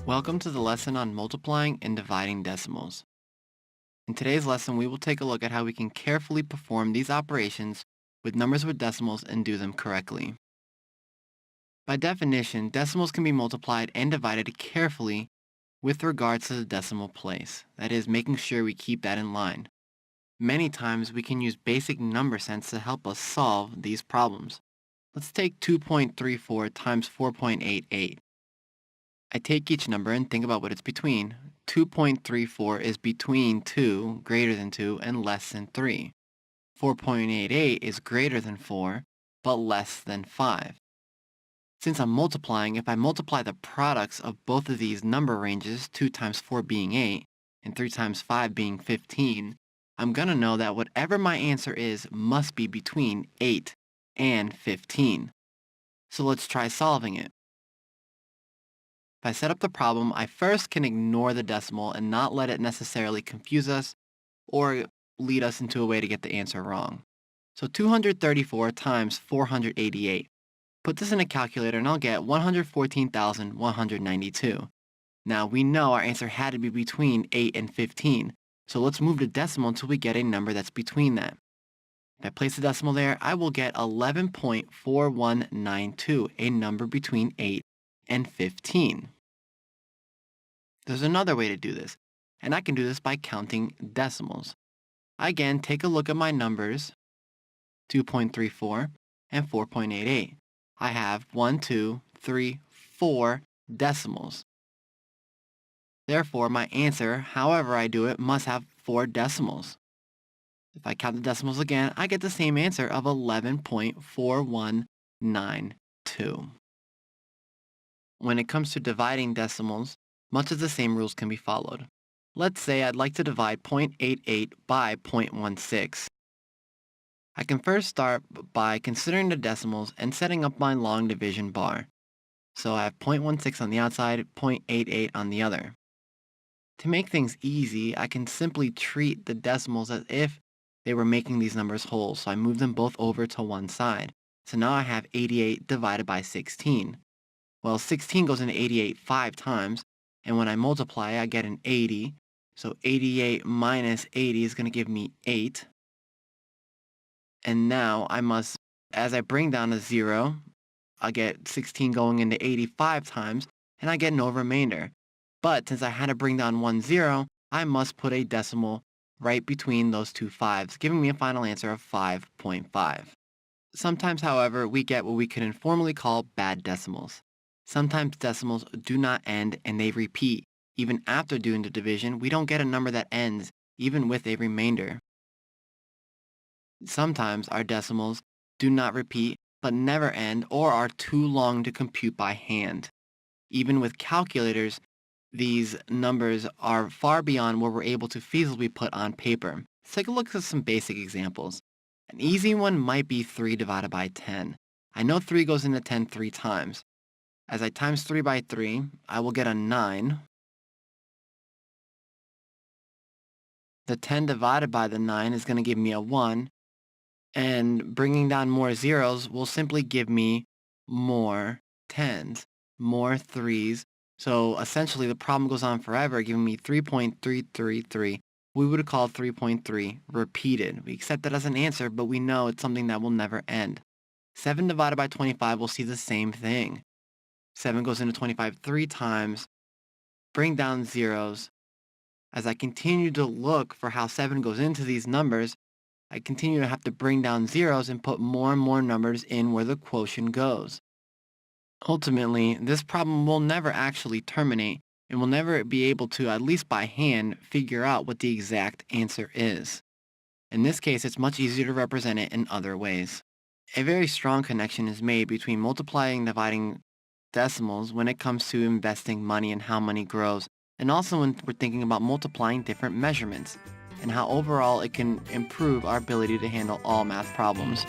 Welcome to the lesson on multiplying and dividing decimals. In today's lesson, we will take a look at how we can carefully perform these operations with numbers with decimals and do them correctly. By definition, decimals can be multiplied and divided carefully with regards to the decimal place, that is, making sure we keep that in line. Many times, we can use basic number sense to help us solve these problems. Let's take 2.34 times 4.88. I take each number and think about what it's between. 2.34 is between 2, greater than 2, and less than 3. 4.88 is greater than 4, but less than 5. Since I'm multiplying, if I multiply the products of both of these number ranges, 2 times 4 being 8, and 3 times 5 being 15, I'm going to know that whatever my answer is must be between 8 and 15. So let's try solving it. If I set up the problem, I first can ignore the decimal and not let it necessarily confuse us or lead us into a way to get the answer wrong. So 234 times 488. Put this in a calculator and I'll get 114,192. Now we know our answer had to be between 8 and 15, so let's move the decimal until we get a number that's between that. If I place the decimal there, I will get 11.4192, a number between 8 and 15. There's another way to do this, and I can do this by counting decimals. I again take a look at my numbers, 2.34 and 4.88. I have 1, 2, 3, 4 decimals. Therefore, my answer, however I do it, must have 4 decimals. If I count the decimals again, I get the same answer of 11.4192. When it comes to dividing decimals, much of the same rules can be followed. Let's say I'd like to divide 0.88 by 0.16. I can first start by considering the decimals and setting up my long division bar. So I have 0.16 on the outside, 0.88 on the other. To make things easy, I can simply treat the decimals as if they were making these numbers whole, so I move them both over to one side. So now I have 88 divided by 16. Well, 16 goes into 88 5 times, and when I multiply, I get an 80. So 88 minus 80 is going to give me 8. And now I must, as I bring down a 0, I get 16 going into 85 times, and I get no remainder. But since I had to bring down 1 0, I must put a decimal right between those two 5s, giving me a final answer of 5.5. Sometimes, however, we get what we could informally call bad decimals. Sometimes decimals do not end and they repeat. Even after doing the division, we don't get a number that ends, even with a remainder. Sometimes our decimals do not repeat, but never end or are too long to compute by hand. Even with calculators, these numbers are far beyond what we're able to feasibly put on paper. Let's take a look at some basic examples. An easy one might be 3 divided by 10. I know 3 goes into 10 3 times. As I times 3 by 3, I will get a 9. The 10 divided by the 9 is going to give me a 1. And bringing down more zeros will simply give me more 10s, more 3s. So essentially the problem goes on forever, giving me 3.333. We would call 3.3 repeated. We accept that as an answer, but we know it's something that will never end. 7 divided by 25 will see the same thing. 7 goes into 25 3 times. Bring down zeros. As I continue to look for how 7 goes into these numbers, I continue to have to bring down zeros and put more and more numbers in where the quotient goes. Ultimately, this problem will never actually terminate and will never be able to, at least by hand, figure out what the exact answer is. In this case, it's much easier to represent it in other ways. A very strong connection is made between multiplying and dividing decimals when it comes to investing money and how money grows, and also when we're thinking about multiplying different measurements, and how overall it can improve our ability to handle all math problems.